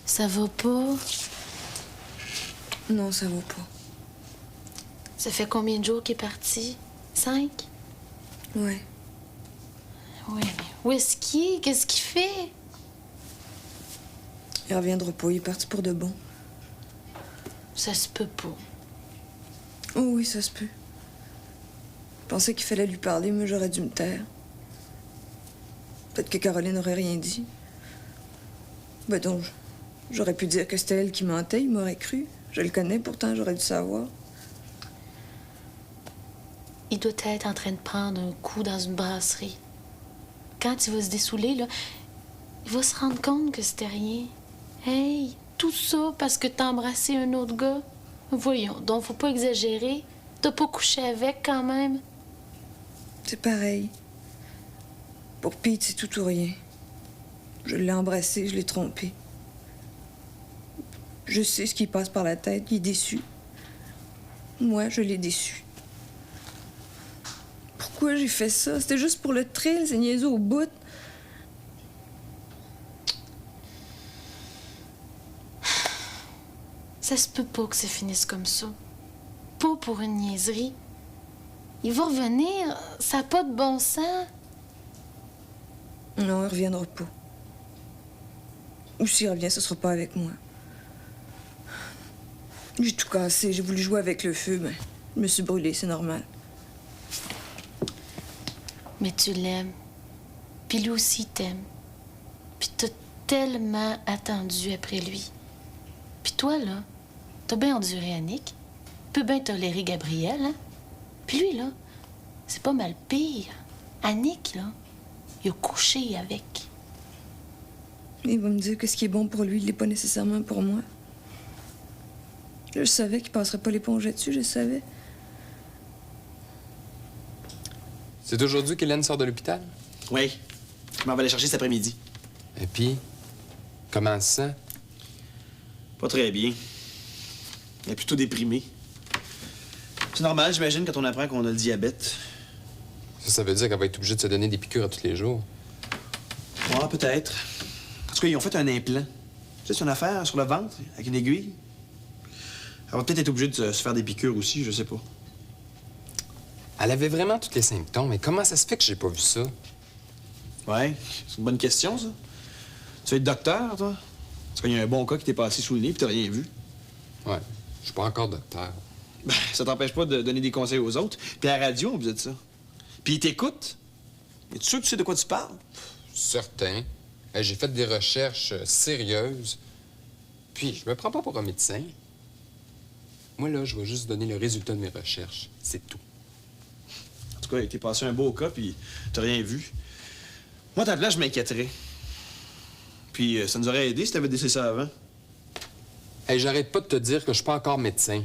Ça va pas? Non, ça va pas. Ça fait combien de jours qu'il est parti? 5? Ouais. Oui, mais où est-ce qu'il est? Qu'est-ce qu'il fait? Il reviendra pas, il est parti pour de bon. Ça se peut pas. Oh oui, ça se peut. Je pensais qu'il fallait lui parler, mais j'aurais dû me taire. Peut-être que Caroline n'aurait rien dit. Ben donc, j'aurais pu dire que c'était elle qui mentait, il m'aurait cru. Je le connais, pourtant, j'aurais dû savoir. Il doit être en train de prendre un coup dans une brasserie. Quand il va se dessouler, là, il va se rendre compte que c'était rien. Hey, tout ça parce que t'as embrassé un autre gars? Voyons, donc faut pas exagérer. T'as pas couché avec, quand même? C'est pareil. Pour Pete, c'est tout ou rien. Je l'ai embrassé, je l'ai trompé. Je sais ce qui passe par la tête, il est déçu. Moi, je l'ai déçu. Pourquoi j'ai fait ça? C'était juste pour le thrill, c'est niaiseux au bout. Ça se peut pas que ça finisse comme ça. Pas pour une niaiserie. Il va revenir, ça n'a pas de bon sens. Non, il reviendra pas. Ou s'il revient, ce sera pas avec moi. J'ai tout cassé, j'ai voulu jouer avec le feu, mais je me suis brûlée, c'est normal. Mais tu l'aimes. Puis lui aussi t'aime. Puis t'as tellement attendu après lui. Puis toi, là, t'as bien enduré Annick. Peux bien tolérer Gabriel, hein? Puis lui, là, c'est pas mal pire. Annick, là, il a couché avec. Il va me dire que ce qui est bon pour lui, il l'est pas nécessairement pour moi. Je savais qu'il passerait pas l'éponge là-dessus, je savais. C'est aujourd'hui qu'Hélène sort de l'hôpital? Oui. Je m'en vais la chercher cet après-midi. Et puis, comment elle se sent? Pas très bien. Elle est plutôt déprimée. C'est normal, j'imagine, quand on apprend qu'on a le diabète. Ça veut dire qu'elle va être obligée de se donner des piqûres à tous les jours. Ouais, peut-être. En tout cas, ils ont fait un implant. Tu sais, c'est une affaire sur le ventre, avec une aiguille. Elle va peut-être être obligée de se faire des piqûres aussi, je sais pas. Elle avait vraiment tous les symptômes, mais comment ça se fait que j'ai pas vu ça? Ouais, c'est une bonne question, ça. Tu vas être docteur, toi? Parce qu'il y a un bon cas qui t'est passé sous le nez puis t'as rien vu. Ouais, je suis pas encore docteur. Ben, ça t'empêche pas de donner des conseils aux autres. Puis à la radio, on vous dit ça. Puis ils t'écoutent. Es-tu sûr que tu sais de quoi tu parles? Certain. J'ai fait des recherches sérieuses. Puis, je me prends pas pour un médecin. Moi, là, je vais juste donner le résultat de mes recherches. C'est tout. En tout cas, t'es passé un beau cas, puis t'as rien vu. Moi, à ta place, je m'inquiéterais. Puis ça nous aurait aidé si t'avais décidé ça avant. Hey, j'arrête pas de te dire que je suis pas encore médecin.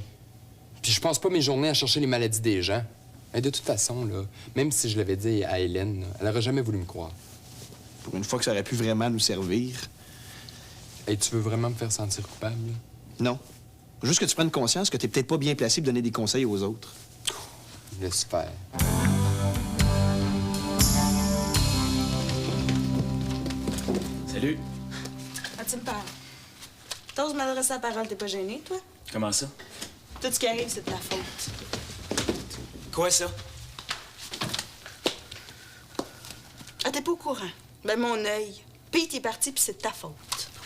Puis je passe pas mes journées à chercher les maladies des gens. Et de toute façon, là, même si je l'avais dit à Hélène, là, elle aurait jamais voulu me croire. Pour une fois que ça aurait pu vraiment nous servir. Hey, tu veux vraiment me faire sentir coupable, là? Non. Juste que tu prennes conscience que t'es peut-être pas bien placé pour donner des conseils aux autres. Laisse faire. Salut. Ah, tu me parles. T'oses m'adresser la parole, t'es pas gêné, toi? Comment ça? Tout ce qui arrive, c'est de ta faute. Quoi, ça? Ah, t'es pas au courant? Ben, mon œil. Pete est parti, puis c'est de ta faute.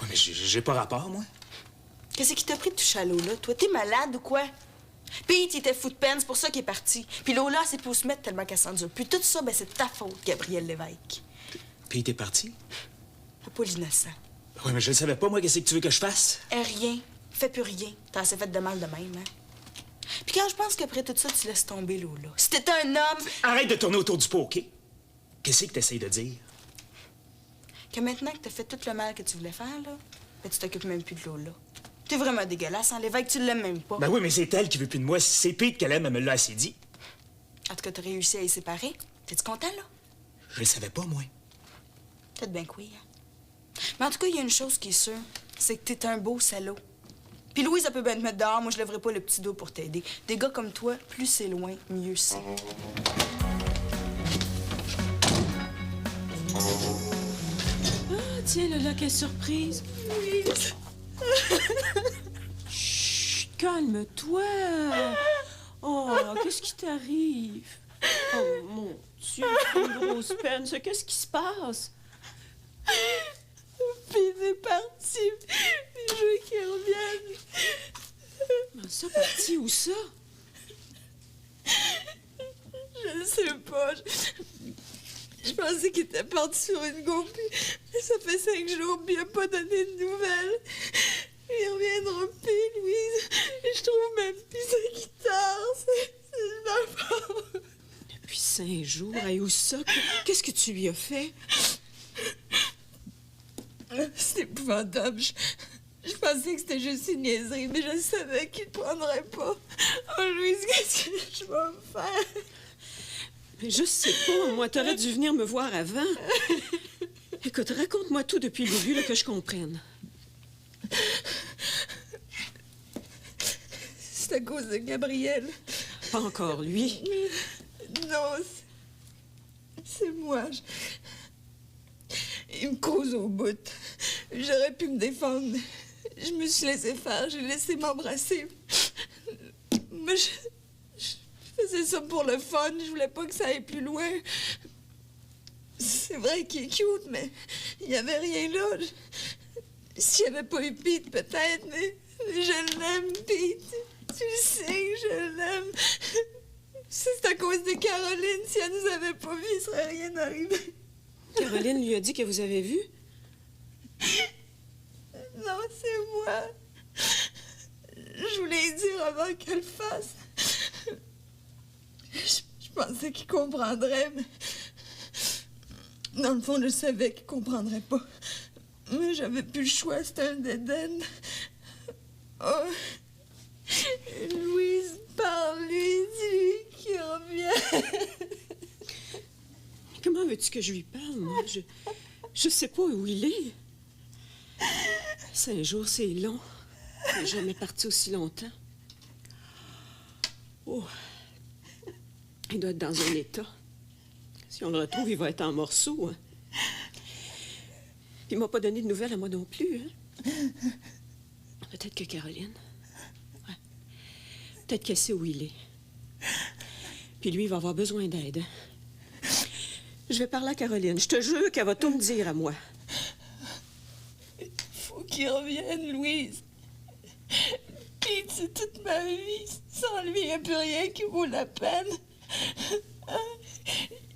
Ouais, mais j'ai pas rapport, moi. Qu'est-ce qui t'a pris de toucher à Lola, toi? T'es malade ou quoi? Pete, il était fou de peine, c'est pour ça qu'il est parti. Puis Lola, c'est pour se mettre tellement qu'elle s'endure. Puis tout ça, ben, c'est de ta faute, Gabriel Lévesque. Puis t'es parti? Fais pas l'innocent. Oui, mais je le savais pas, moi. Qu'est-ce que tu veux que je fasse? Rien. Fais plus rien. T'as assez fait de mal de même, hein? Puis quand je pense qu'après tout ça, tu laisses tomber Lola. Si t'étais un homme... Arrête de tourner autour du pot, OK? Qu'est-ce que t'essayes de dire? Que maintenant que t'as fait tout le mal que tu voulais faire, là, ben, tu t'occupes même plus de Lola. T'es vraiment dégueulasse, hein, Lévesque, tu l'aimes même pas. Ben oui, mais c'est elle qui veut plus de moi. Si c'est Pete qu'elle aime, elle me l'a assez dit. En tout cas, t'as réussi à les séparer. T'es-tu content, là? Je le savais pas, moi. Peut-être bien que oui, hein. Mais en tout cas, il y a une chose qui est sûre, c'est que t'es un beau salaud. Puis Louise, elle peut bien te mettre dehors, moi je lèverai pas le petit dos pour t'aider. Des gars comme toi, plus c'est loin, mieux c'est. Ah, tiens, Lola, quelle surprise. Louise, Chut, calme-toi. Oh, qu'est-ce qui t'arrive? Oh, mon Dieu, c'est une grosse peine, ça. Qu'est-ce qui se passe? Puis il est parti. Je veux qu'il revienne. Comment ça, parti? Où ça? Je ne sais pas. Je pensais qu'il était parti sur une go, puis ça fait 5 jours, puis il n'a pas donné de nouvelles. Il reviendra plus, Louise. Je trouve même plus sa guitare. C'est de ma faute. Depuis 5 jours, et où ça? Qu'est-ce que tu lui as fait? C'est épouvantable. Je pensais que c'était juste une niaiserie, mais je savais qu'il ne prendrait pas. Oh, Louise, qu'est-ce que je vais faire? Mais je sais pas, moi, t'aurais dû venir me voir avant. Écoute, raconte-moi tout depuis le début, là, que je comprenne. C'est à cause de Gabriel. Pas encore lui. Non, c'est moi. Il me cause au bout. J'aurais pu me défendre. Je me suis laissé faire, j'ai laissé m'embrasser. Mais je faisais ça pour le fun, je voulais pas que ça aille plus loin. C'est vrai qu'il est cute, mais il n'y avait rien là. S'il n'y avait pas eu Pete, peut-être, mais je l'aime, Pete. Tu le sais que je l'aime. C'est à cause de Caroline. Si elle nous avait pas vus, il serait rien arrivé. Caroline lui a dit que vous avez vu? Non, c'est moi. Je voulais dire avant qu'elle le fasse. Je pensais qu'il comprendrait, mais... Dans le fond, je savais qu'il comprendrait pas. Mais j'avais plus le choix, c'était un dead-end. Oh... Louise, parle-lui, dis-lui qu'il revient. Comment veux-tu que je lui parle, moi? Je sais pas où il est. 5 jours, c'est long. Il n'est jamais parti aussi longtemps. Oh. Il doit être dans un état. Si on le retrouve, il va être en morceaux. Hein. Il m'a pas donné de nouvelles à moi non plus. Hein. Peut-être que Caroline... Ouais. Peut-être qu'elle sait où il est. Puis lui, il va avoir besoin d'aide. Je vais parler à Caroline. Je te jure qu'elle va tout me dire à moi. Faut qu'il revienne, Louise. Pete, c'est toute ma vie. Sans lui, il n'y a plus rien qui vaut la peine.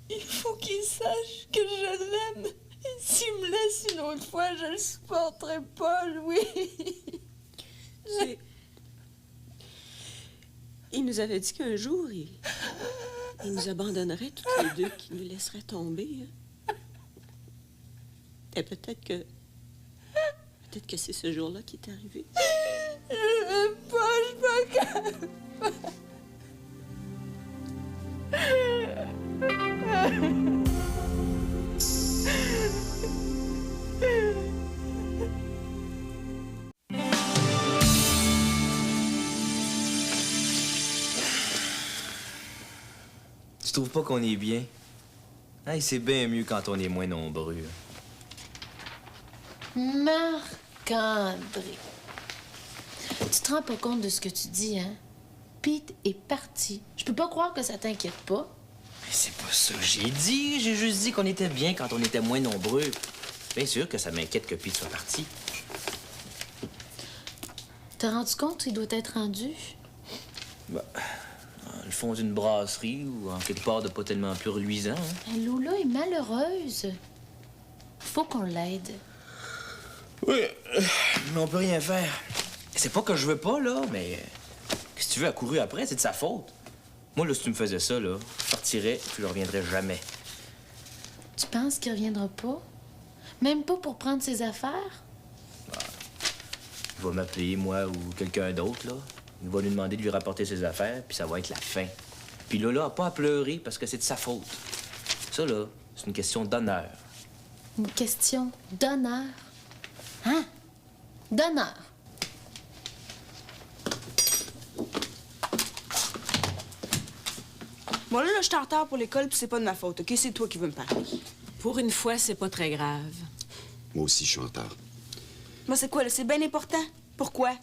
Il faut qu'il sache que je l'aime. S'il me laisse une autre fois, je le supporterai pas, Louis. Il nous avait dit qu'un jour, il nous abandonnerait toutes les deux, qu'il nous laisserait tomber. Hein. Et peut-être que c'est ce jour-là qui est arrivé. Je veux pas, je suis pas capable. Tu trouves pas qu'on est bien? Hey, c'est bien mieux quand on est moins nombreux. Marc-André, tu te rends pas compte de ce que tu dis, hein? Pete est parti. Je peux pas croire que ça t'inquiète pas. Mais c'est pas ça que j'ai dit. J'ai juste dit qu'on était bien quand on était moins nombreux. Bien sûr que ça m'inquiète que Pete soit parti. T'as rendu compte qu'il doit être rendu? Bah, dans le fond d'une brasserie ou en quelque part de pas tellement plus reluisant. Hein? Lola est malheureuse. Faut qu'on l'aide. Oui, mais on peut rien faire. C'est pas que je veux pas, là, mais... Si tu veux, elle a couru après, c'est de sa faute. Moi, là, si tu me faisais ça, là, je partirais puis je reviendrais jamais. Tu penses qu'il reviendra pas? Même pas pour prendre ses affaires? Il va m'appeler, moi ou quelqu'un d'autre, là. Il va lui demander de lui rapporter ses affaires, puis ça va être la fin. Puis Lola a pas à pleurer parce que c'est de sa faute. Ça, là, c'est une question d'honneur. Une question d'honneur. Hein? D'honneur. Bon, là, je suis en retard pour l'école, puis c'est pas de ma faute, OK? C'est toi qui veux me parler. Pour une fois, c'est pas très grave. Moi aussi, je suis en retard. Moi, c'est quoi, là? C'est bien important. Pourquoi?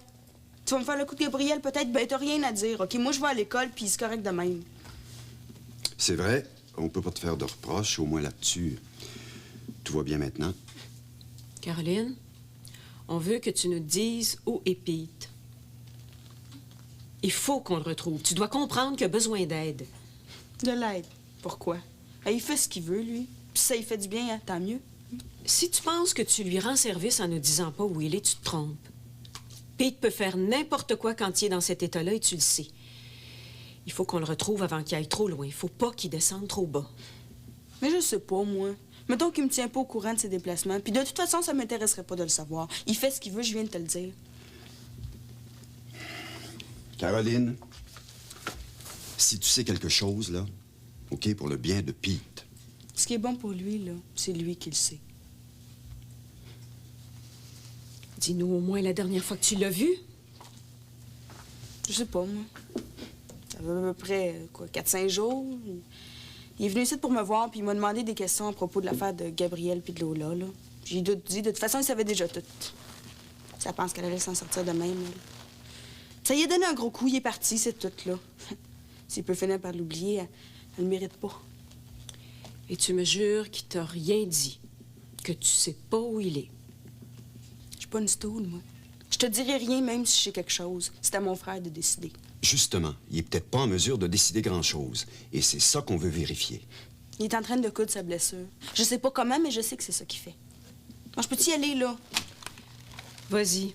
Tu vas me faire le coup de Gabriel, peut-être? Ben, t'as rien à dire, OK? Moi, je vais à l'école, puis c'est correct de même. C'est vrai, on peut pas te faire de reproches, au moins là-dessus. Tout va bien maintenant. Caroline, on veut que tu nous dises où est Pete. Il faut qu'on le retrouve. Tu dois comprendre qu'il a besoin d'aide. De l'aide. Pourquoi? Ben, il fait ce qu'il veut, lui. Puis ça, il fait du bien, hein? Tant mieux. Si tu penses que tu lui rends service en ne disant pas où il est, tu te trompes. Pete peut faire n'importe quoi quand il est dans cet état-là et tu le sais. Il faut qu'on le retrouve avant qu'il aille trop loin. Il faut pas qu'il descende trop bas. Mais je sais pas, moi. Mettons qu'il me tient pas au courant de ses déplacements. Puis de toute façon, ça m'intéresserait pas de le savoir. Il fait ce qu'il veut, je viens de te le dire. Caroline, si tu sais quelque chose, là, OK, pour le bien de Pete. Ce qui est bon pour lui, là, c'est lui qui le sait. Dis-nous au moins la dernière fois que tu l'as vu. Je sais pas, moi. Ça fait à peu près, quoi, 4-5 jours. Il est venu ici pour me voir, puis il m'a demandé des questions à propos de l'affaire de Gabriel puis de Lola, là. J'ai dit, de toute façon, il savait déjà tout. Ça pense qu'elle allait s'en sortir de même, elle. Ça lui a donné un gros coup, il est parti, c'est tout, là. S'il peut finir par l'oublier, elle le mérite pas. Et tu me jures qu'il t'a rien dit, que tu sais pas où il est. Je suis pas une stoule, moi. Je te dirai rien, même si je sais quelque chose. C'est à mon frère de décider. Justement, il est peut-être pas en mesure de décider grand-chose. Et c'est ça qu'on veut vérifier. Il est en train de coudre sa blessure. Je sais pas comment, mais je sais que c'est ça qu'il fait. Bon, je peux-tu y aller, là? Vas-y.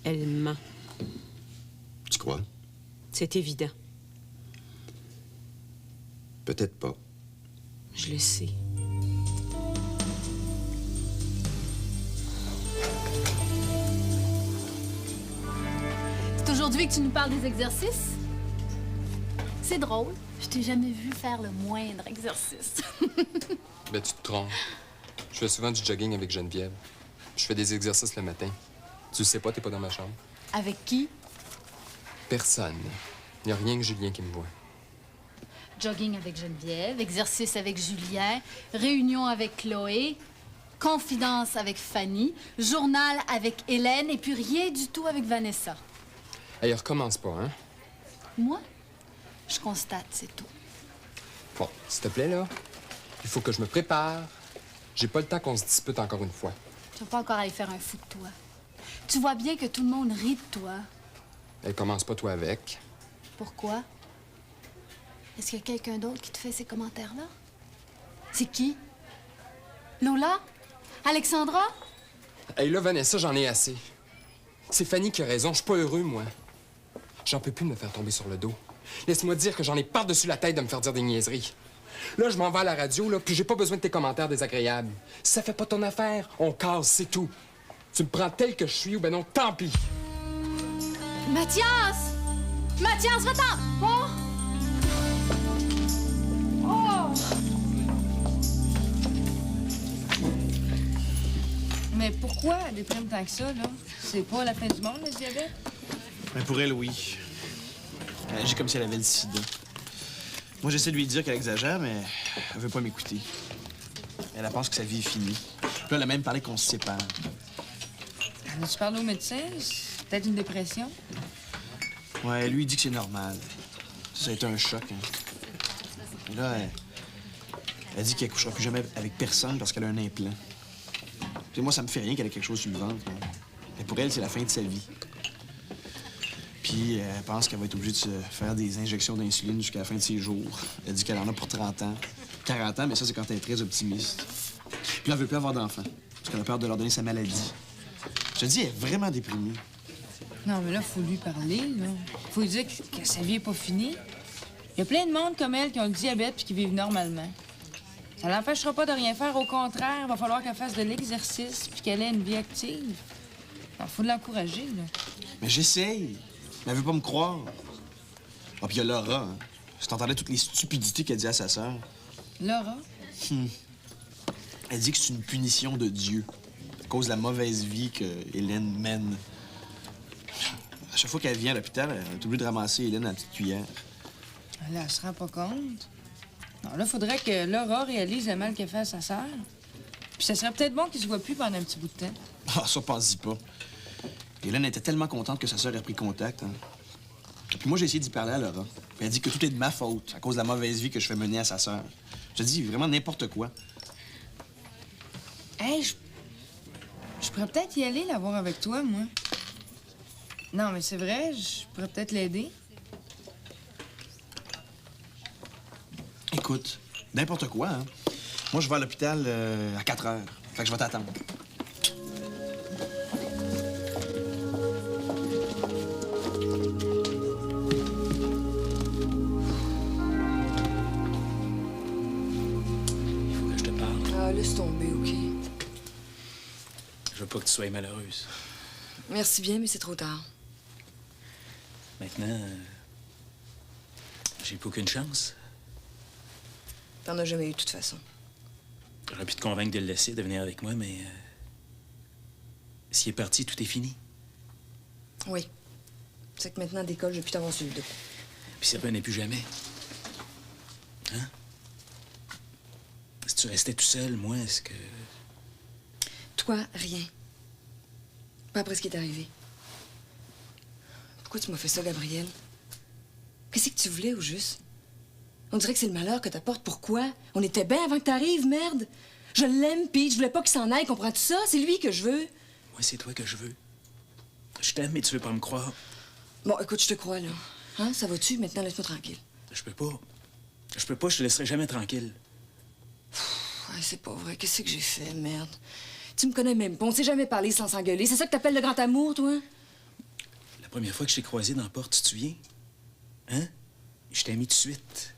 Elle ment. Tu crois? C'est évident. Peut-être pas. Je le sais. C'est aujourd'hui que tu nous parles des exercices? C'est drôle. Je t'ai jamais vu faire le moindre exercice. Ben, tu te trompes. Je fais souvent du jogging avec Geneviève. Je fais des exercices le matin. Tu le sais pas, t'es pas dans ma chambre. Avec qui? Personne. Il n'y a rien que Julien qui me voit. Jogging avec Geneviève, exercice avec Julien, réunion avec Chloé, confidence avec Fanny, journal avec Hélène et puis rien du tout avec Vanessa. Hey, recommence pas, hein? Moi, je constate, c'est tout. Bon, s'il te plaît, là, il faut que je me prépare. J'ai pas le temps qu'on se dispute encore une fois. Tu vas pas encore aller faire un fou de toi. Tu vois bien que tout le monde rit de toi. Elle commence pas, toi, avec. Pourquoi? Est-ce qu'il y a quelqu'un d'autre qui te fait ces commentaires-là? C'est qui? Lola? Alexandra? Hey, là, Vanessa, j'en ai assez. C'est Fanny qui a raison. Je suis pas heureux, moi. J'en peux plus de me faire tomber sur le dos. Laisse-moi dire que j'en ai par-dessus la tête de me faire dire des niaiseries. Là, je m'en vais à la radio, là, puis j'ai pas besoin de tes commentaires désagréables. Si ça fait pas ton affaire, on casse, c'est tout. Tu me prends tel que je suis ou ben non, tant pis. Mathias! Mathias, va-t'en! Oh! Oh! Mais pourquoi elle déprime tant que ça, là? C'est pas la fin du monde, le diabète? Ben pour elle, oui. Elle agit comme si elle avait le sida. Moi, j'essaie de lui dire qu'elle exagère, mais elle veut pas m'écouter. Elle pense que sa vie est finie. Puis là, elle a même parlé qu'on se sépare. Tu parles au médecin? C'est peut-être une dépression? Ouais, lui, il dit que c'est normal. Ça a été un choc, hein. Et là, elle dit qu'elle couchera plus jamais avec personne parce qu'elle a un implant. Tu sais, moi, ça me fait rien qu'elle ait quelque chose sur le ventre. Hein. Mais pour elle, c'est la fin de sa vie. Puis, elle pense qu'elle va être obligée de se faire des injections d'insuline jusqu'à la fin de ses jours. Elle dit qu'elle en a pour 30 ans. 40 ans, mais ça, c'est quand elle est très optimiste. Puis là, elle veut plus avoir d'enfants parce qu'elle a peur de leur donner sa maladie. Je te dis, elle est vraiment déprimée. Non, mais là, faut lui parler, là. Faut lui dire que sa vie est pas finie. Il y a plein de monde comme elle qui ont le diabète puis qui vivent normalement. Ça l'empêchera pas de rien faire. Au contraire, il va falloir qu'elle fasse de l'exercice puis qu'elle ait une vie active. Il faut l'encourager, là. Mais j'essaye. Mais elle veut pas me croire. Ah, puis il y a Laura, hein. Je t'entendais toutes les stupidités qu'elle dit à sa sœur. Laura? Elle dit que c'est une punition de Dieu à cause de la mauvaise vie que Hélène mène. À chaque fois qu'elle vient à l'hôpital, elle est obligée de ramasser Hélène à la petite cuillère. Là, elle se rend pas compte. Non, là, faudrait que Laura réalise le mal qu'elle fait à sa sœur. Puis ça serait peut-être bon qu'ils se voient plus pendant un petit bout de temps. Ah, ça, pense-y pas. Hélène était tellement contente que sa sœur ait pris contact. Hein. Puis moi, j'ai essayé d'y parler à Laura. Puis elle dit que tout est de ma faute, à cause de la mauvaise vie que je fais mener à sa sœur. Je te dis vraiment n'importe quoi. Hey, je pourrais peut-être y aller la voir avec toi, moi. Non, mais c'est vrai, je pourrais peut-être l'aider. Écoute, n'importe quoi, hein. Moi, je vais à l'hôpital à 4 heures. Fait que je vais t'attendre. Il faut que je te parle. Ah, laisse tomber, OK? Je veux pas que tu sois malheureuse. Merci bien, mais c'est trop tard. Maintenant, j'ai plus aucune chance. T'en as jamais eu, de toute façon. J'aurais pu te convaincre de le laisser, de venir avec moi, mais... s'il est parti, tout est fini. Oui. C'est que maintenant, d'école, je vais plus t'avoir sur le dos. Puis ça revenait plus jamais. Hein? Si tu restais tout seul, moi, est-ce que... Toi, rien. Pas après ce qui est arrivé. Pourquoi tu m'as fait ça, Gabriel? Qu'est-ce que tu voulais, au juste? On dirait que c'est le malheur que t'apportes. Pourquoi? On était bien avant que t'arrives, merde! Je l'aime, Pete. Je voulais pas qu'il s'en aille, comprends-tu ça? C'est lui que je veux. Moi, c'est toi que je veux. Je t'aime, mais tu veux pas me croire. Bon, écoute, je te crois, là. Hein? Ça va-tu? Maintenant, laisse-moi tranquille. Je peux pas. Je peux pas, je te laisserai jamais tranquille. Ouais, c'est pas vrai. Qu'est-ce que j'ai fait, merde? Tu me connais même pas. On s'est jamais parlé sans s'engueuler. C'est ça que t'appelles le grand amour, toi? La première fois que je t'ai croisé dans la porte, tu te souviens? Hein? Je t'ai mis tout de suite.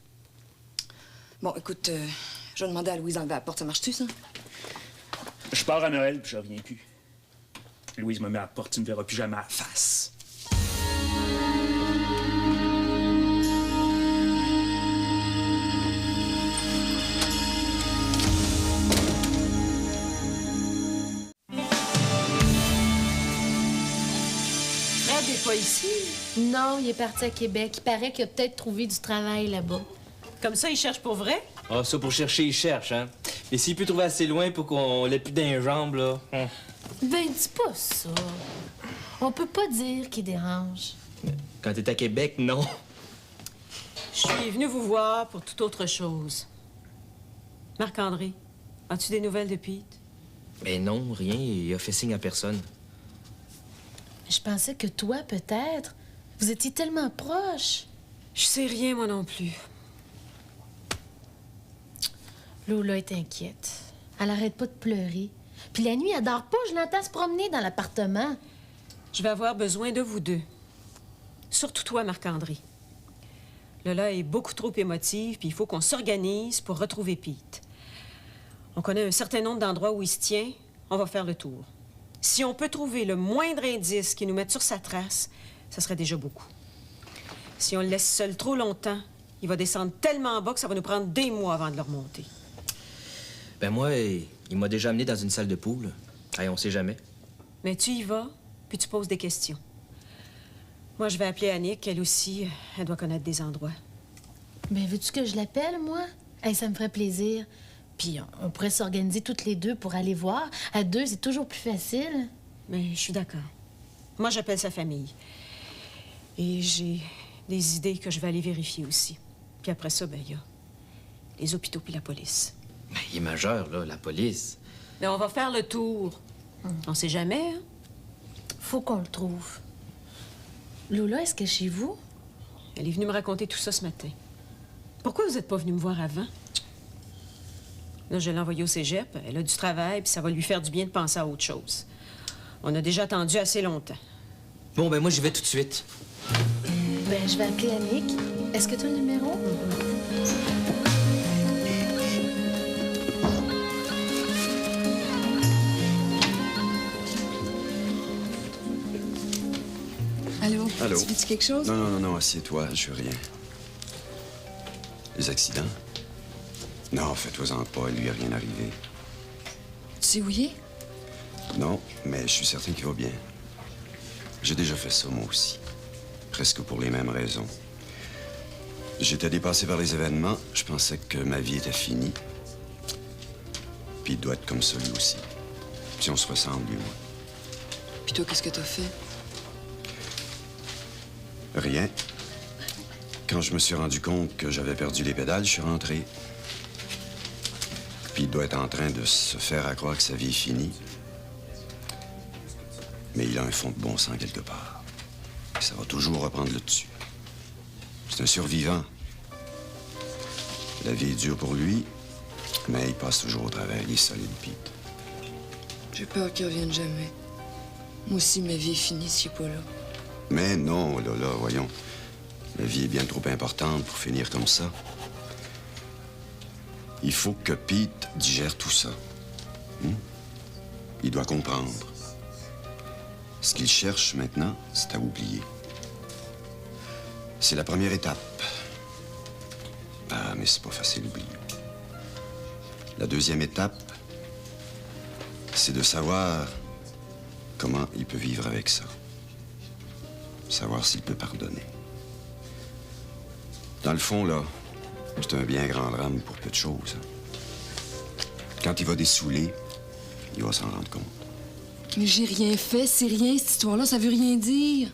Bon, écoute, je vais demander à Louise d'enlever la porte. Ça marche-tu, ça? Je pars à Noël, puis je reviens plus. Louise me met à la porte, tu me verras plus jamais à la face. Fred n'est pas ici? Non, il est parti à Québec. Il paraît qu'il a peut-être trouvé du travail là-bas. Comme ça, il cherche pour vrai? Ah, ça, pour chercher, il cherche, hein. Et s'il peut trouver assez loin pour qu'on l'ait plus dans les jambes, là... Ben, dis pas ça. On peut pas dire qu'il dérange. Quand t'es à Québec, non. Je suis venue vous voir pour toute autre chose. Marc-André, as-tu des nouvelles de Pete? Mais non, rien. Il a fait signe à personne. Je pensais que toi, peut-être. Vous étiez tellement proches. Je sais rien, moi non plus. Lola est inquiète. Elle arrête pas de pleurer. Puis la nuit, elle dort pas. Je l'entends se promener dans l'appartement. Je vais avoir besoin de vous deux. Surtout toi, Marc-André. Lola est beaucoup trop émotive, puis il faut qu'on s'organise pour retrouver Pete. On connaît un certain nombre d'endroits où il se tient. On va faire le tour. Si on peut trouver le moindre indice qui nous mette sur sa trace, ça serait déjà beaucoup. Si on le laisse seul trop longtemps, il va descendre tellement bas que ça va nous prendre des mois avant de le remonter. Ben moi, il m'a déjà amené dans une salle de poule. Hey, on sait jamais. Mais tu y vas, puis tu poses des questions. Moi, je vais appeler Annick. Elle aussi, elle doit connaître des endroits. Ben, veux-tu que je l'appelle, moi? Hey, ça me ferait plaisir. Puis on pourrait s'organiser toutes les deux pour aller voir. À deux, c'est toujours plus facile. Mais je suis d'accord. Moi, j'appelle sa famille. Et j'ai des idées que je vais aller vérifier aussi. Puis après ça, ben, il y a les hôpitaux puis la police. Ben, il est majeur, là, la police. Mais on va faire le tour. On sait jamais, hein? Faut qu'on le trouve. Lola, est-ce qu'elle est chez vous? Elle est venue me raconter tout ça ce matin. Pourquoi vous n'êtes pas venu me voir avant? Là, je l'ai envoyée au cégep. Elle a du travail, puis ça va lui faire du bien de penser à autre chose. On a déjà attendu assez longtemps. Bon, ben moi, j'y vais tout de suite. Ben, je vais appeler Annick. Est-ce que tu as le numéro? Allô? Allô? Tu veux-tu quelque chose? Non, assieds-toi, je veux rien. Les accidents? Non, fais-toi-en pas, il lui est rien arrivé. Tu sais où il est? Non, mais je suis certain qu'il va bien. J'ai déjà fait ça, moi aussi. Presque pour les mêmes raisons. J'étais dépassé par les événements. Je pensais que ma vie était finie. Puis il doit être comme ça, lui aussi. Si on se ressemble, lui et moi. Puis toi, qu'est-ce que t'as fait? Rien. Quand je me suis rendu compte que j'avais perdu les pédales, je suis rentré. Puis il doit être en train de se faire à croire que sa vie est finie. Mais il a un fond de bon sens quelque part. Et ça va toujours reprendre le dessus. C'est un survivant. La vie est dure pour lui, mais il passe toujours au travers. Il est solide, Pete. J'ai peur qu'il revienne jamais. Moi aussi, ma vie est finie s'il n'est pas là. Mais non, Lola, voyons. La vie est bien trop importante pour finir comme ça. Il faut que Pete digère tout ça. Il doit comprendre. Ce qu'il cherche maintenant, c'est à oublier. C'est la première étape. Ah, mais c'est pas facile d'oublier. La deuxième étape, c'est de savoir comment il peut vivre avec ça. Savoir s'il peut pardonner. Dans le fond, là, c'est un bien grand drame pour peu de choses. Quand il va dessouler, il va s'en rendre compte. Mais j'ai rien fait, c'est rien, cette histoire-là, ça veut rien dire.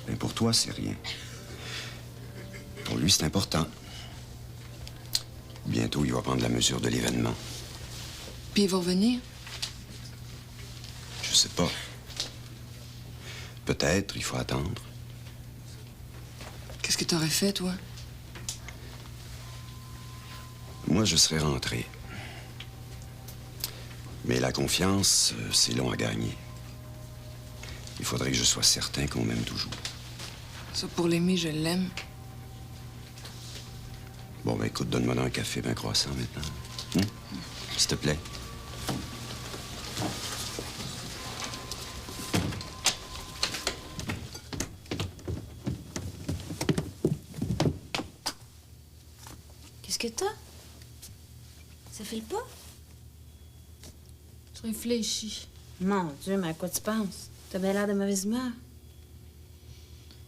Mais pour toi, c'est rien. Pour lui, c'est important. Bientôt, il va prendre la mesure de l'événement. Puis il va revenir? Je sais pas. Peut-être, il faut attendre. Qu'est-ce que t'aurais fait, toi? Moi, je serais rentré. Mais la confiance, c'est long à gagner. Il faudrait que je sois certain qu'on m'aime toujours. Ça, pour l'aimer, je l'aime. Bon, ben écoute, donne-moi un café, ben croissant maintenant. S'il te plaît. Qu'est-ce que t'as? Ça file pas? Je réfléchis. Mon Dieu, mais à quoi tu penses? T'as bien l'air de mauvaise humeur.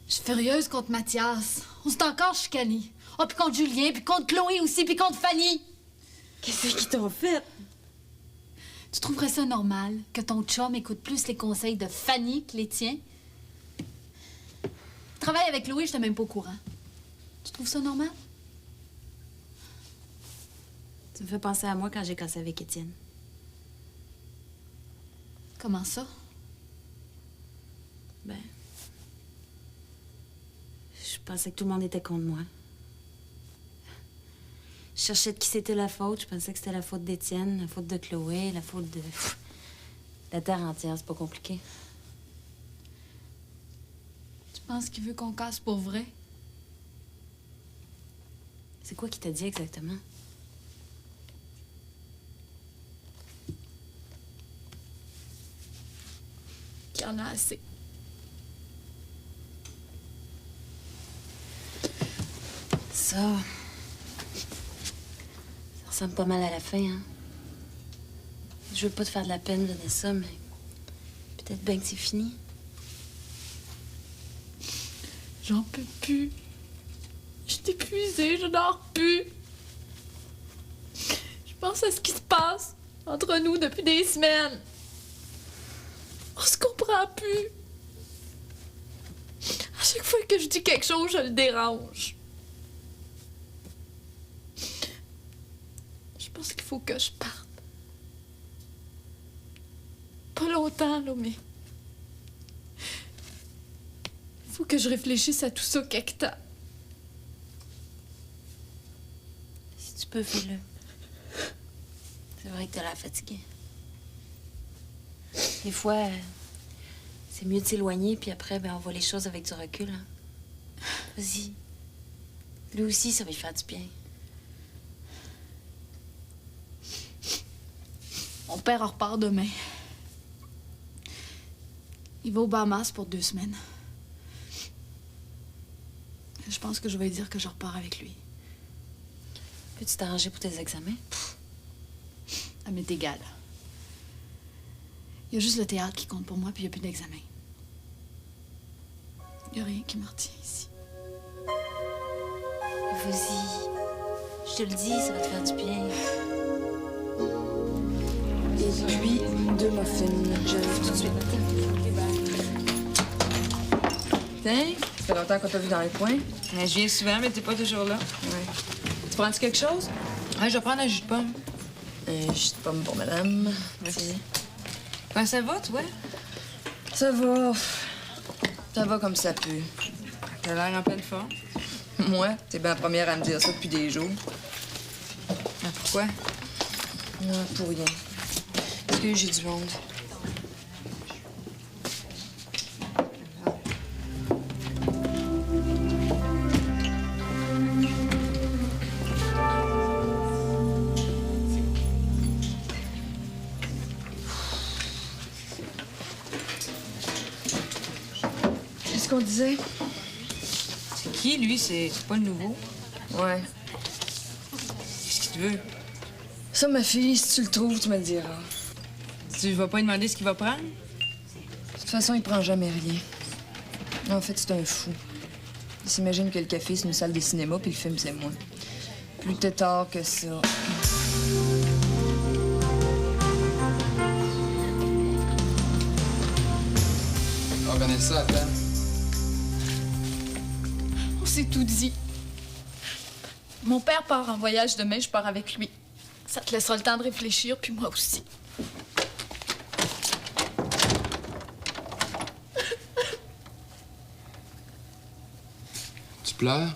Je suis furieuse contre Mathias. On s'est encore chicanés. Oh, puis contre Julien, puis contre Chloé aussi, puis contre Fanny. Qu'est-ce qu'ils t'ont fait? Tu trouverais ça normal que ton chum écoute plus les conseils de Fanny que les tiens? Travaille avec Chloé, j'étais même pas au courant. Tu trouves ça normal? Tu me fais penser à moi quand j'ai cassé avec Étienne. Comment ça? Ben... Je pensais que tout le monde était contre moi. Je cherchais de qui c'était la faute. Je pensais que c'était la faute d'Étienne, la faute de Chloé, la faute de... la terre entière, c'est pas compliqué. Tu penses qu'il veut qu'on casse pour vrai? C'est quoi qu'il t'a dit exactement? Qu'il y en a assez. Ça ressemble pas mal à la fin, hein? Je veux pas te faire de la peine, Vanessa, mais peut-être bien que c'est fini. J'en peux plus. Je suis épuisée, je dors plus. Je pense à ce qui se passe entre nous depuis des semaines. On se comprend plus. À chaque fois que je dis quelque chose, je le dérange. Je pense qu'il faut que je parte. Pas longtemps, là, mais... Il faut que je réfléchisse à tout ça quelque temps. Si tu peux, fais-le. C'est vrai que t'as l'air fatiguée. Des fois, c'est mieux de s'éloigner, puis après, ben, on voit les choses avec du recul. Hein. Vas-y. Lui aussi, ça va lui faire du bien. Mon père en repart demain. Il va aux Bahamas pour 2 semaines. Je pense que je vais lui dire que je repars avec lui. Peux-tu t'arranger pour tes examens? Ça m'est égal. Il y a juste le théâtre qui compte pour moi, puis il n'y a plus d'examen. Il n'y a rien qui me retient ici. Vas-y. Je te le dis, ça va te faire du bien. Et puis, 2 muffins. J'arrive tout de suite. Tiens, ça fait longtemps qu'on t'a vu dans le coin. Je viens souvent, mais t'es pas toujours là. Ouais. Tu prends-tu quelque chose? Ouais, je vais prendre un jus de pomme. Un jus de pomme pour madame. Merci. Comment ça va, toi? Ça va. Ça va comme ça peut. T'as l'air en pleine forme. Moi, t'es bien la première à me dire ça depuis des jours. Ah, pourquoi? Non, pour rien. Parce que j'ai du monde. Qu'est-ce qu'on disait? C'est qui, lui? C'est pas le nouveau? Ouais. Qu'est-ce qu'il te veut? Ça, ma fille, si tu le trouves, tu me le diras. Tu vas pas lui demander ce qu'il va prendre? De toute façon, il prend jamais rien. En fait, c'est un fou. Il s'imagine que le café, c'est une salle de cinéma, puis le film, c'est moi. Plus tard que ça. Ah, Vanessa, attends. On s'est tout dit. Mon père part en voyage demain, je pars avec lui. Ça te laissera le temps de réfléchir, puis moi aussi. Tu pleures?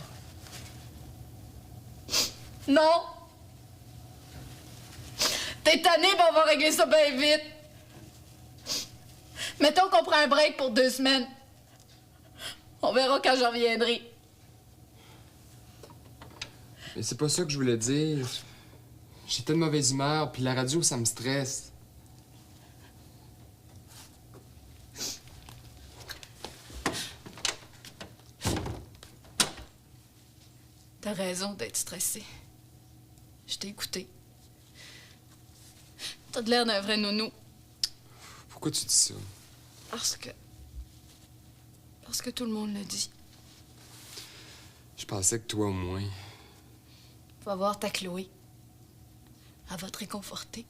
Non! T'es tanné, ben on va régler ça bien vite. Mettons qu'on prend un break pour 2 semaines. On verra quand je reviendrai. Mais c'est pas ça que je voulais dire. J'étais de mauvaise humeur, puis la radio, ça me stresse. T'as raison d'être stressé. Je t'ai écouté. T'as de l'air d'un vrai nounou. Pourquoi tu dis ça? Parce que tout le monde le dit. Je pensais que toi, au moins. Va voir ta Chloé. Elle va te réconforter.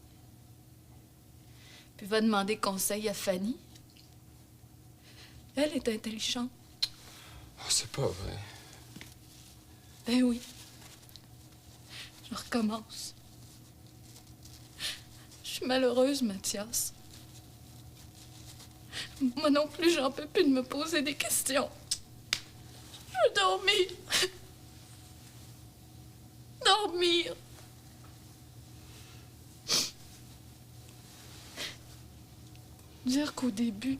Puis va demander conseil à Fanny. Elle est intelligente. Oh, c'est pas vrai. Ben oui. Je recommence. Je suis malheureuse, Mathias. Moi non plus, j'en peux plus de me poser des questions. Je veux dormir. Dormir. Dire qu'au début,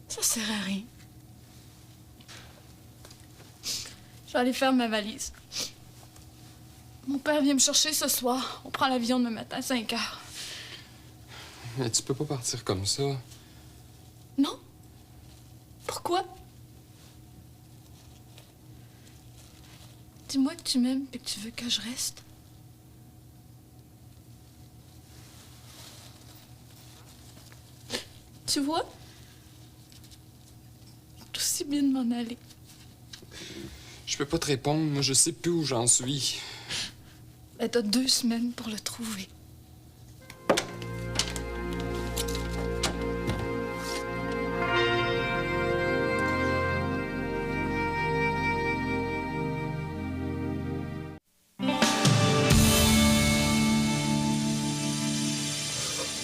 ça sert à rien. Je vais aller faire ma valise. Mon père vient me chercher ce soir. On prend l'avion demain matin à 5 heures. Mais tu peux pas partir comme ça. Non? Pourquoi? Dis-moi que tu m'aimes et que tu veux que je reste. Tu vois? C'est aussi bien de m'en aller. Je peux pas te répondre. Moi, je sais plus où j'en suis. Ben, t'as 2 semaines pour le trouver.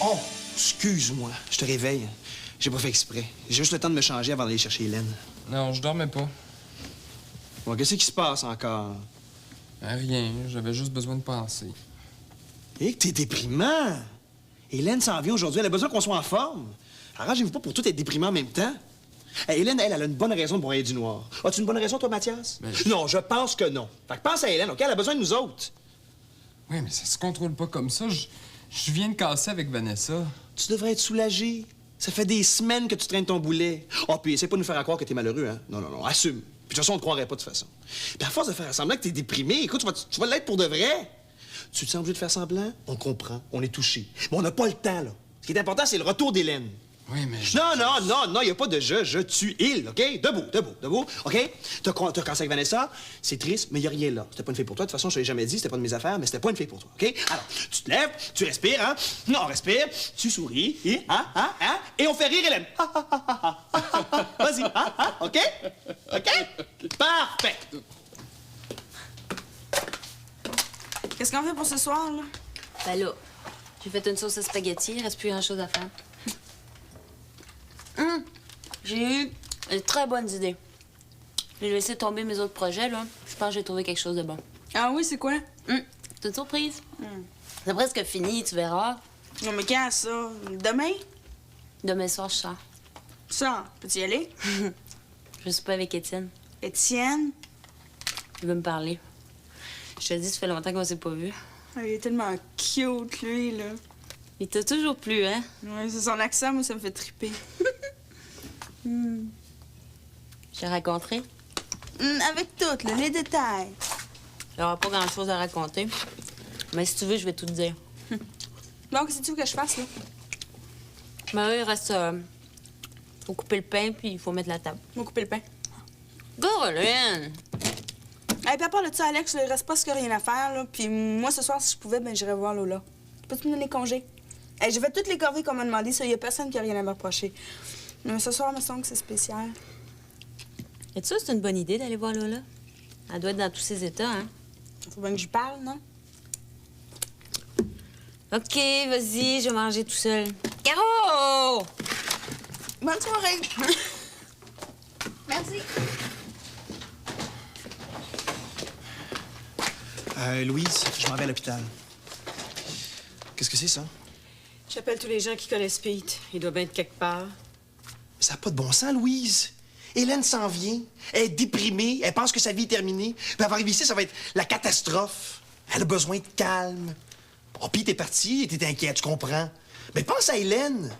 Oh, excuse-moi, je te réveille. J'ai pas fait exprès. J'ai juste le temps de me changer avant d'aller chercher Hélène. Non, je dormais pas. Bon, qu'est-ce qui se passe encore? Rien, j'avais juste besoin de penser. Hé, t'es déprimant! Hélène s'en vient aujourd'hui, elle a besoin qu'on soit en forme. Arrangez-vous pas pour tout être déprimant en même temps. Hey, Hélène, elle a une bonne raison de broyer du noir. As-tu une bonne raison, toi, Mathias? Non, je pense que non. Fait que pense à Hélène, OK? Elle a besoin de nous autres. Oui, mais ça se contrôle pas comme ça. Je viens de casser avec Vanessa. Tu devrais être soulagé. Ça fait des semaines que tu traînes ton boulet. Oh, puis essaie pas de nous faire croire que t'es malheureux, hein? Non, non, non, assume. Puis de toute façon, on te croirait pas de toute façon. Puis à force de faire semblant que t'es déprimé, écoute, tu vas l'être pour de vrai. Tu te sens obligé de faire semblant? On comprend, on est touché. Mais on n'a pas le temps, là. Ce qui est important, c'est le retour d'Hélène. Oui, mais... Non, y a pas de je tue il, OK? Debout, OK? T'as commencé avec Vanessa, c'est triste, mais y a rien là. C'était pas une fille pour toi, de toute façon, je te l'ai jamais dit, c'était pas de mes affaires, mais c'était pas une fille pour toi, OK? Alors, tu te lèves, tu respires, hein? Non, on respire, tu souris, et on fait rire Hélène. Vas-y, OK? OK? Parfait! Qu'est-ce qu'on fait pour ce soir, là? Ben là, j'ai fait une sauce à spaghetti, il reste plus grand-chose à faire. J'ai eu une très bonne idée. J'ai laissé tomber mes autres projets, là. Je pense que j'ai trouvé quelque chose de bon. Ah oui, c'est quoi? C'est une surprise. C'est presque fini, tu verras. Non, mais quand ça? Demain? Demain soir, je sors. Ça, peux-tu y aller? Je suis pas avec Étienne. Étienne? Il veut me parler. Je te dis, ça fait longtemps qu'on s'est pas vu. Ah, il est tellement cute, lui, là. Il t'a toujours plu, hein? Ouais, c'est son accent, moi, ça me fait triper. J'ai raconté. Avec tout, là, les détails. J'aurai pas grand-chose à raconter. Mais si tu veux, je vais tout te dire. Donc, qu'est-ce que tu veux que je fasse, là? Ben oui, il reste... faut couper le pain, puis il faut mettre la table. Faut couper le pain. Caroline! Hey, puis à part de ça, Alex, il reste presque rien à faire, là. Puis moi, ce soir, si je pouvais, ben j'irais voir Lola. Peux-tu me donner congé? Hey, j'ai fait toutes les corvées qu'on m'a demandé, ça. Y a personne qui a rien à me reprocher. Mais ce soir, il me semble que c'est spécial. Et tu sais, c'est une bonne idée d'aller voir Lola? Elle doit être dans tous ses états, hein? Faut bien que je parle, non? OK, vas-y, je vais manger tout seul. Caro! Bonne soirée! Merci. Louise, je m'en vais à l'hôpital. Qu'est-ce que c'est, ça? J'appelle tous les gens qui connaissent Pete. Il doit bien être quelque part. Ça n'a pas de bon sens, Louise. Hélène s'en vient. Elle est déprimée. Elle pense que sa vie est terminée. Puis elle va arriver ici, ça va être la catastrophe. Elle a besoin de calme. Oh, Pete est parti et t'es inquiète, tu comprends. Mais pense à Hélène.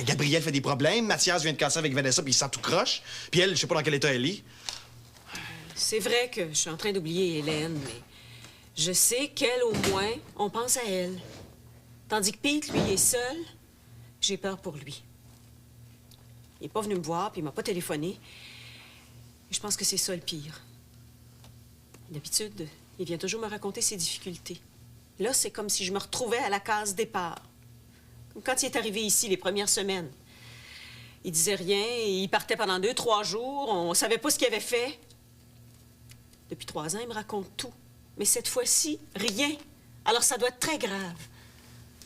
Gabrielle fait des problèmes. Mathias vient de casser avec Vanessa, puis il sent tout croche. Puis elle, je sais pas dans quel état elle est. C'est vrai que je suis en train d'oublier Hélène, mais je sais qu'elle, au moins, on pense à elle. Tandis que Pete, lui, est seul. J'ai peur pour lui. Il est pas venu me voir, puis il m'a pas téléphoné. Et je pense que c'est ça le pire. D'habitude, il vient toujours me raconter ses difficultés. Là, c'est comme si je me retrouvais à la case départ. Comme quand il est arrivé ici les premières semaines. Il disait rien, et il partait pendant 2-3 jours. On savait pas ce qu'il avait fait. Depuis 3 ans, il me raconte tout. Mais cette fois-ci, rien. Alors ça doit être très grave.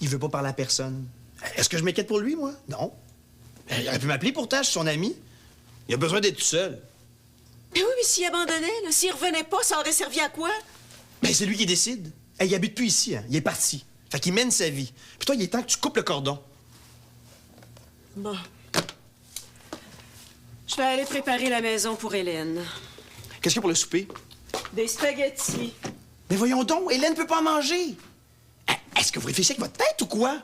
Il veut pas parler à personne. Est-ce que je m'inquiète pour lui, moi? Non. Il aurait pu m'appeler pourtant, je suis son ami. Il a besoin d'être tout seul. Mais oui, mais s'il abandonnait, là, s'il revenait pas, ça aurait servi à quoi? Ben, c'est lui qui décide. Hey, il habite plus ici, hein. Il est parti. Fait qu'il mène sa vie. Puis toi, il est temps que tu coupes le cordon. Bon. Je vais aller préparer la maison pour Hélène. Qu'est-ce qu'il y a pour le souper? Des spaghettis. Mais voyons donc, Hélène peut pas en manger. Est-ce que vous réfléchissez avec votre tête ou quoi?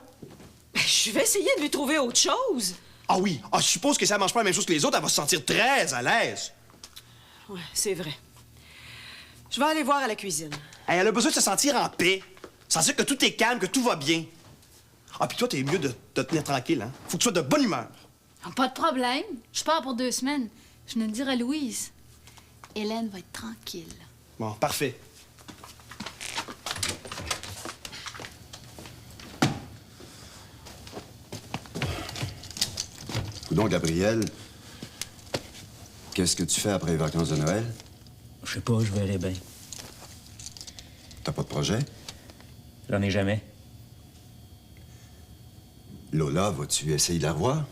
Ben, je vais essayer de lui trouver autre chose. Ah oui. Ah, je suppose que si elle mange pas la même chose que les autres, elle va se sentir très à l'aise. Ouais, c'est vrai. Je vais aller voir à la cuisine. Hey, elle a besoin de se sentir en paix. Sentir que tout est calme, que tout va bien. Ah, puis toi, t'es mieux de te tenir tranquille, hein? Faut que tu sois de bonne humeur. Pas de problème. Je pars pour 2 semaines. Je viens de dire à Louise. Hélène va être tranquille. Bon, parfait. Donc, Gabriel, qu'est-ce que tu fais après les vacances de Noël? Je sais pas, je vais aller bien. T'as pas de projet? J'en ai jamais. Lola, vas-tu essayer de la voir?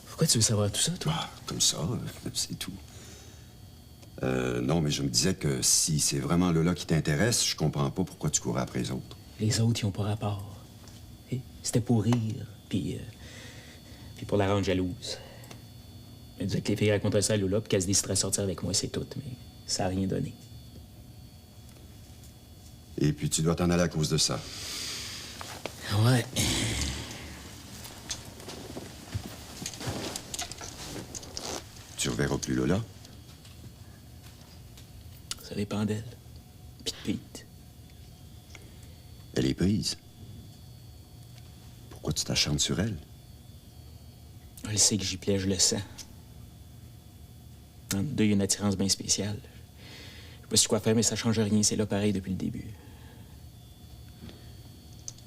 Pourquoi tu veux savoir tout ça, toi? Ah, comme ça, c'est tout. Non, mais je me disais que si c'est vraiment Lola qui t'intéresse, je comprends pas pourquoi tu courais après les autres. Les autres, ils ont pas rapport. Et c'était pour rire, puis pour la rendre jalouse. Elle disait que les filles racontaient ça à Lola, puis qu'elle se déciderait à sortir avec moi, c'est tout, mais ça a rien donné. Et puis tu dois t'en aller à cause de ça. Ouais. Tu reverras plus Lola? Ça dépend d'elle. Puis de Pete. Elle est prise. Pourquoi tu t'acharnes sur elle? Je le sais que j'y plais, je le sens. Entre nous deux, il y a une attirance bien spéciale. Je sais pas si quoi faire, mais ça change rien. C'est là pareil depuis le début.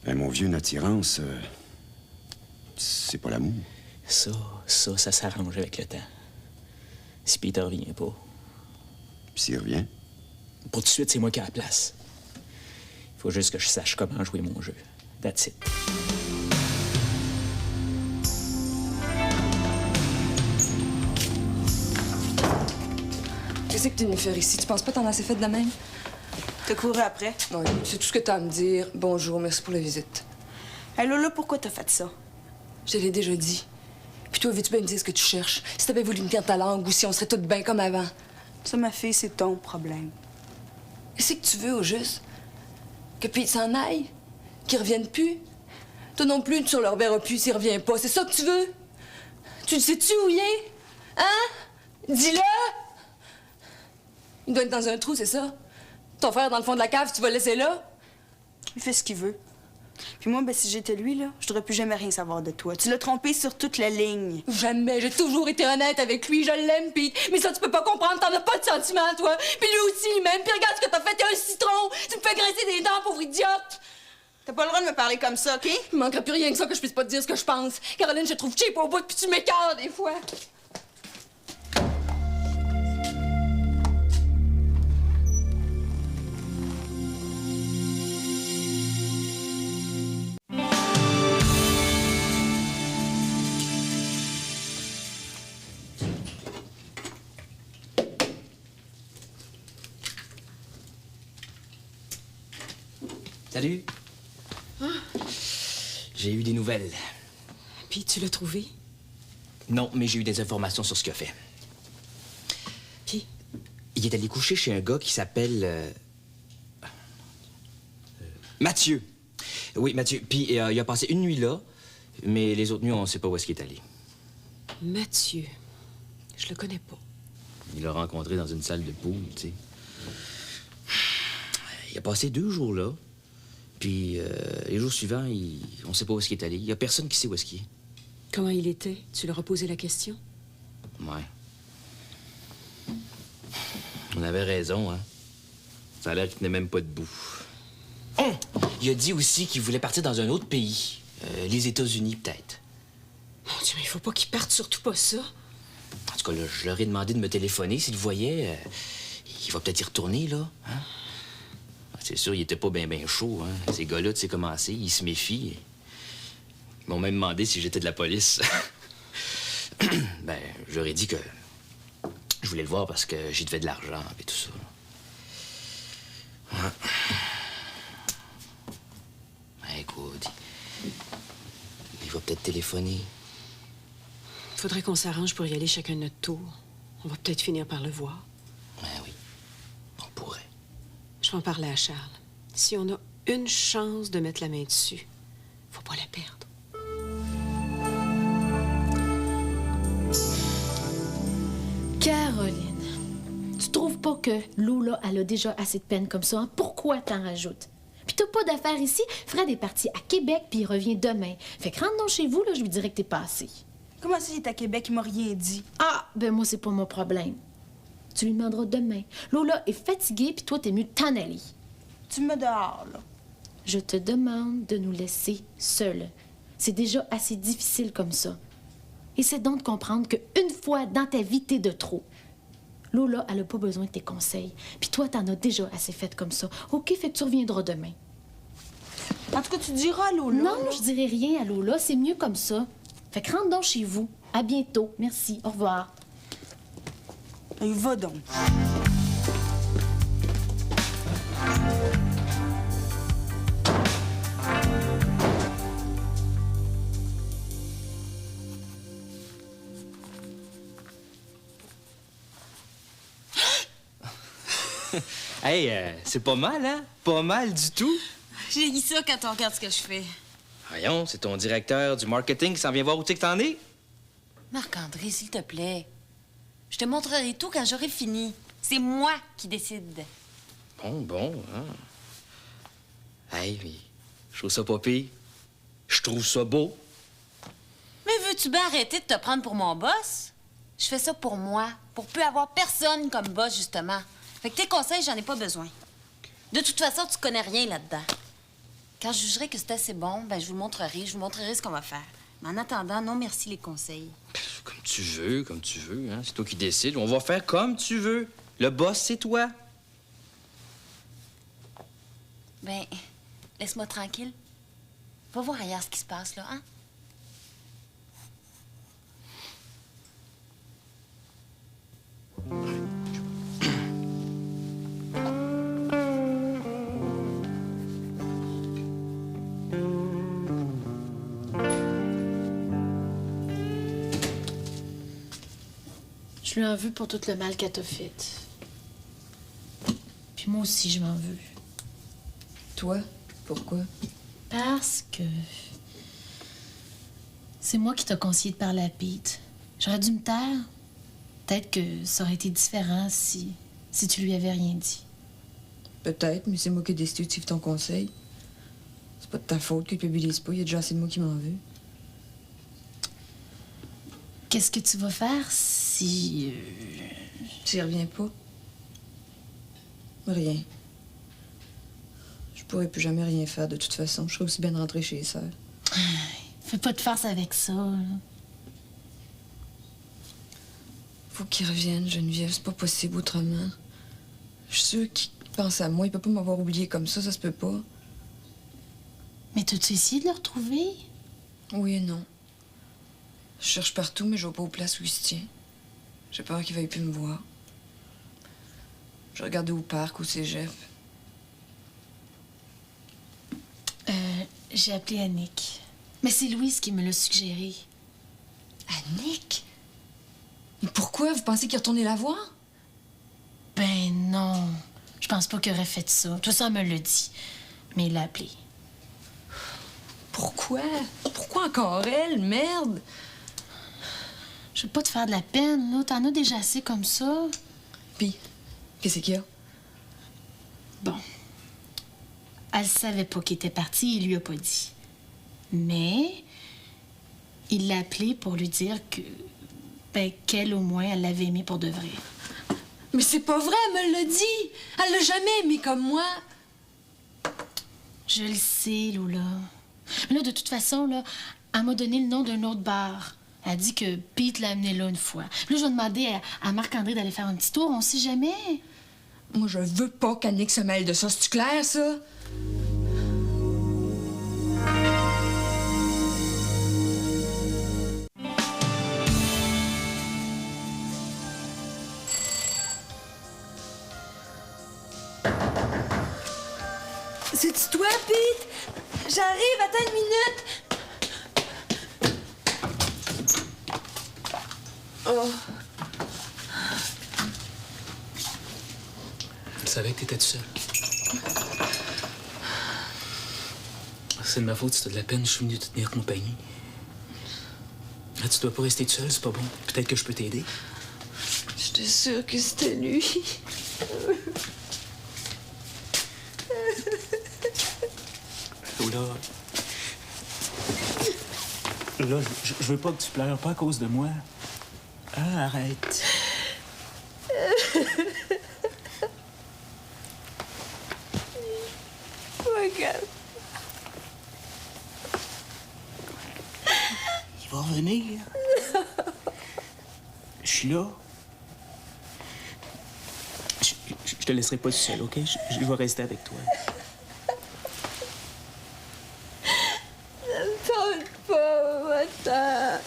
Ben, mon vieux, une attirance, c'est pas l'amour. Ça s'arrange avec le temps. Si Peter revient pas. Puis s'il revient? Pour tout de suite, c'est moi qui ai la place. Il faut juste que je sache comment jouer mon jeu. That's it. Qu'est-ce que tu venu faire ici? Tu penses pas t'en as assez fait de même? T'as couru après? Oui, c'est tout ce que t'as à me dire. Bonjour, merci pour la visite. Hé, Lola, pourquoi t'as fait ça? Je te l'ai déjà dit. Puis toi, veux-tu bien me dire ce que tu cherches? Si t'avais voulu me tenir ta langue ou si on serait toutes bien comme avant. Ça, ma fille, c'est ton problème. Qu'est-ce que tu veux, au juste? Que Pete s'en aille? Qu'il revienne plus? Toi non plus, tu le reverras plus s'il revient pas. C'est ça que tu veux? Tu le sais-tu où il est? Hein? Dis-le! Il doit être dans un trou, c'est ça? Ton frère dans le fond de la cave, tu vas le laisser là? Il fait ce qu'il veut. Puis moi, ben, si j'étais lui, là, je devrais plus jamais rien savoir de toi. Tu l'as trompé sur toute la ligne. Jamais. J'ai toujours été honnête avec lui. Je l'aime, Pete. Mais ça, tu peux pas comprendre. T'en as pas de sentiments, toi. Puis lui aussi, même. Puis regarde ce que t'as fait. T'es un citron. Tu me fais grincer des dents, pauvre idiote. T'as pas le droit de me parler comme ça, OK? Il manquerait plus rien que ça que je puisse pas te dire ce que je pense. Caroline, je te trouve cheap au bout, puis tu m'écœures des fois. Salut. J'ai eu des nouvelles. Puis tu l'as trouvé? Non, mais j'ai eu des informations sur ce qu'il a fait. Puis? Il est allé coucher chez un gars qui s'appelle... Mathieu. Oui, Mathieu. Puis il a passé une nuit là, mais les autres nuits, on ne sait pas où est-ce qu'il est allé. Mathieu. Je le connais pas. Il l'a rencontré dans une salle de pool, tu sais. Il a passé 2 jours là. Puis les jours suivants, on sait pas où est-ce qu'il est allé. Il y a personne qui sait où est-ce qu'il est. Comment il était? Tu leur as posé la question? Ouais. On avait raison, hein. Ça a l'air qu'il tenait même pas debout. Oh! Il a dit aussi qu'il voulait partir dans un autre pays. Les États-Unis, peut-être. Mon Dieu, mais il faut pas qu'il parte, surtout pas ça. En tout cas, là, je leur ai demandé de me téléphoner s'il le voyait. Il va peut-être y retourner, là. Hein? C'est sûr, il était pas bien chaud, hein. Ces gars-là, tu sais comment c'est, ils se méfient. Ils m'ont même demandé si j'étais de la police. Ben, j'aurais dit que je voulais le voir parce que j'y devais de l'argent et tout ça. Ouais. Ben, écoute, il va peut-être téléphoner. Faudrait qu'on s'arrange pour y aller chacun de notre tour. On va peut-être finir par le voir. Ben oui, on pourrait. Je vais en parler à Charles. Si on a une chance de mettre la main dessus, faut pas la perdre. Caroline, tu trouves pas que Lola, elle a déjà assez de peine comme ça? Hein? Pourquoi t'en rajoutes? Puis t'as pas d'affaires ici? Fred est parti à Québec, puis il revient demain. Fait que rentre donc chez vous, là, je lui dirais que t'es passé. Comment ça, il est à Québec? Il m'a rien dit. Ah, ben moi, c'est pas mon problème. Tu lui demanderas demain. Lola est fatiguée, puis toi, t'es mieux de t'en aller. Tu me dehors, là. Je te demande de nous laisser seuls. C'est déjà assez difficile comme ça. Essaie donc de comprendre qu'une fois dans ta vie, t'es de trop. Lola, elle a pas besoin de tes conseils. Puis toi, t'en as déjà assez fait comme ça. OK, fait que tu reviendras demain. En tout cas, tu diras à Lola. Non, je dirai rien à Lola. C'est mieux comme ça. Fait que rentre donc chez vous. À bientôt. Merci. Au revoir. Il va donc. Hey, c'est pas mal, hein? Pas mal du tout. J'ai dit ça quand on regarde ce que je fais. Voyons, c'est ton directeur du marketing qui s'en vient voir où c'est que t'en es. Marc-André, s'il te plaît. Je te montrerai tout quand j'aurai fini. C'est moi qui décide. Bon, hein. Hey, mais je trouve ça pas pire. Je trouve ça beau. Mais veux-tu peux-tu bien arrêter de te prendre pour mon boss? Je fais ça pour moi, pour plus avoir personne comme boss, justement. Fait que tes conseils, j'en ai pas besoin. De toute façon, tu connais rien là-dedans. Quand je jugerai que c'est assez bon, ben je vous le montrerai, ce qu'on va faire. Mais en attendant, non merci les conseils. Comme tu veux, hein. C'est toi qui décides. On va faire comme tu veux. Le boss, c'est toi. Ben, laisse-moi tranquille. Va voir ailleurs ce qui se passe, là, hein? Je lui en veux pour tout le mal qu'elle t'a fait. Puis moi aussi, je m'en veux. Toi? Pourquoi? Parce que... c'est moi qui t'ai conseillé de parler à Pete. J'aurais dû me taire. Peut-être que ça aurait été différent si tu lui avais rien dit. Peut-être, mais c'est moi qui ai décidé de suivre ton conseil. C'est pas de ta faute, culpabilise pas. Il y a déjà assez de moi qui m'en veut. Qu'est-ce que tu vas faire si... Tu y reviens pas? Rien. Je pourrais plus jamais rien faire de toute façon. Je serais aussi bien de rentrer chez les sœurs. Fais pas de farce avec ça, là. Faut qu'il revienne, Geneviève. C'est pas possible autrement. Je suis sûre qu'il pense à moi. Il peut pas m'avoir oublié comme ça se peut pas. Mais t'as-tu essayé de le retrouver? Oui et non. Je cherche partout, mais je vois pas aux places où il se tient. J'ai peur qu'il veuille plus me voir. Je regarde au parc, au cégep. J'ai appelé Annick. Mais c'est Louise qui me l'a suggéré. Annick? Mais pourquoi? Vous pensez qu'il est retourné la voir? Ben non. Je pense pas qu'il aurait fait ça. Tout ça, elle me l'a dit. Mais il l'a appelé. Pourquoi? Pourquoi encore elle? Merde! Je veux pas te faire de la peine, là. T'en as déjà assez comme ça. Puis, qu'est-ce qu'il y a? Bon. Elle savait pas qu'il était parti, il lui a pas dit. Mais il l'a appelé pour lui dire que... ben, qu'elle, au moins, elle l'avait aimé pour de vrai. Mais c'est pas vrai, elle me l'a dit! Elle l'a jamais aimé comme moi! Je le sais, Lola. Mais là, de toute façon, là, elle m'a donné le nom d'un autre bar. Elle a dit que Pete l'a amené là une fois. Puis là, je vais demander à Marc-André d'aller faire un petit tour, on sait jamais. Moi, je veux pas qu'Annick se mêle de ça. C'est-tu clair, ça? C'est-tu toi, Pete? J'arrive, attends une minute. Oh. Je savais que t'étais tout seul. C'est de ma faute si t'as de la peine, je suis venu te tenir compagnie. Là, tu dois pas rester tout seul, c'est pas bon. Peut-être que je peux t'aider. J'étais sûre que c'était lui. Lola. Lola, je veux pas que tu pleures, pas à cause de moi. Ah, arrête. Regarde. Il va revenir. Je suis là. Je te laisserai pas tout seul, OK? Je vais rester avec toi. Ça me tente pas, matin.